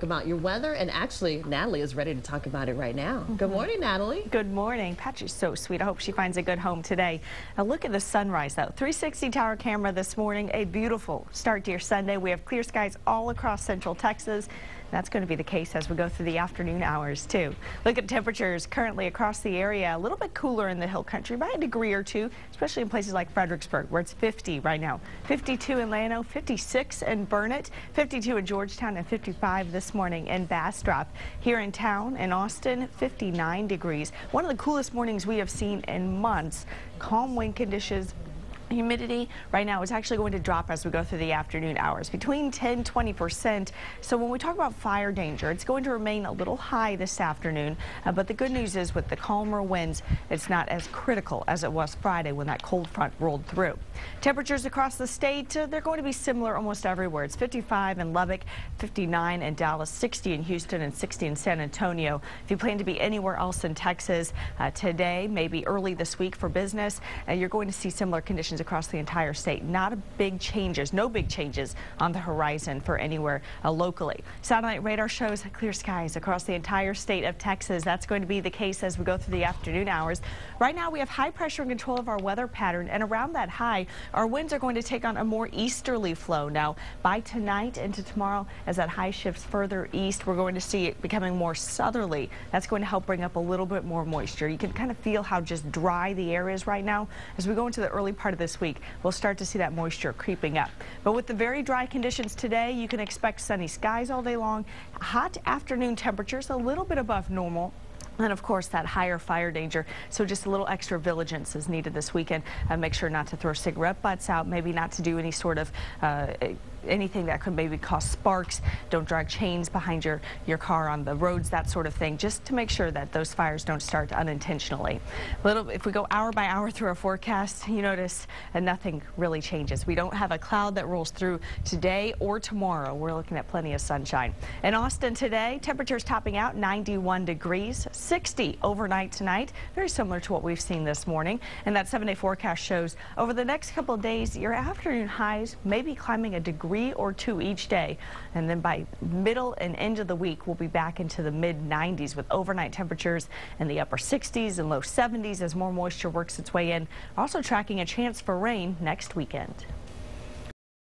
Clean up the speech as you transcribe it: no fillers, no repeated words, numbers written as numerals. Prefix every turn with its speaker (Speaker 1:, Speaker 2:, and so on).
Speaker 1: About your weather, and actually Natalie is ready to talk about it right now. Good morning, Natalie.
Speaker 2: Good morning. Patsy's so sweet. I hope she finds a good home today. Now look at the sunrise though. 360 tower camera this morning. A beautiful start to your Sunday. We have clear skies all across central Texas. That's going to be the case as we go through the afternoon hours too. Look at temperatures currently across the area. A little bit cooler in the hill country by a degree or two, especially in places like Fredericksburg where it's 50 right now. 52 in Llano, 56 in Burnett, 52 in Georgetown, and 55 this morning in Bastrop. Here in town in Austin, 59 degrees. One of the coolest mornings we have seen in months. Calm wind conditions. Humidity right now is actually going to drop as we go through the afternoon hours, between 10–20%. So when we talk about fire danger, it's going to remain a little high this afternoon. But the good news is with the calmer winds, it's not as critical as it was Friday when that cold front rolled through. Temperatures across the state, they're going to be similar almost everywhere. It's 55 in Lubbock, 59 in Dallas, 60 in Houston, and 60 in San Antonio. If you plan to be anywhere else in Texas today, maybe early this week for business, you're going to see similar conditions across the entire state. Not a big changes, no big changes on the horizon for anywhere locally. Satellite radar shows clear skies across the entire state of Texas. That's going to be the case as we go through the afternoon hours. Right now we have high pressure and control of our weather pattern, and around that high, our winds are going to take on a more easterly flow. Now by tonight into tomorrow, as that high shifts further east, we're going to see it becoming more southerly. That's going to help bring up a little bit more moisture. You can kind of feel how just dry the air is right now. As we go into the early part of this week, we'll start to see that moisture creeping up. But with the very dry conditions today, you can expect sunny skies all day long, hot afternoon temperatures a little bit above normal. And of course, that higher fire danger. So just a little extra vigilance is needed this weekend. Make sure not to throw cigarette butts out, maybe not to do any sort of anything that could maybe cause sparks. Don't drag chains behind your car on the roads, that sort of thing, just to make sure that those fires don't start unintentionally. If we go hour by hour through our forecast, you notice nothing really changes. We don't have a cloud that rolls through today or tomorrow. We're looking at plenty of sunshine. In Austin today, temperatures topping out 91 degrees, 60 overnight tonight, very similar to what we've seen this morning. And that 7-day forecast shows over the next couple of days, your afternoon highs may be climbing a degree or two each day, and then by middle and end of the week we'll be back into the mid-90s with overnight temperatures in the upper 60s and low 70s as more moisture works its way in. Also tracking a chance for rain next weekend.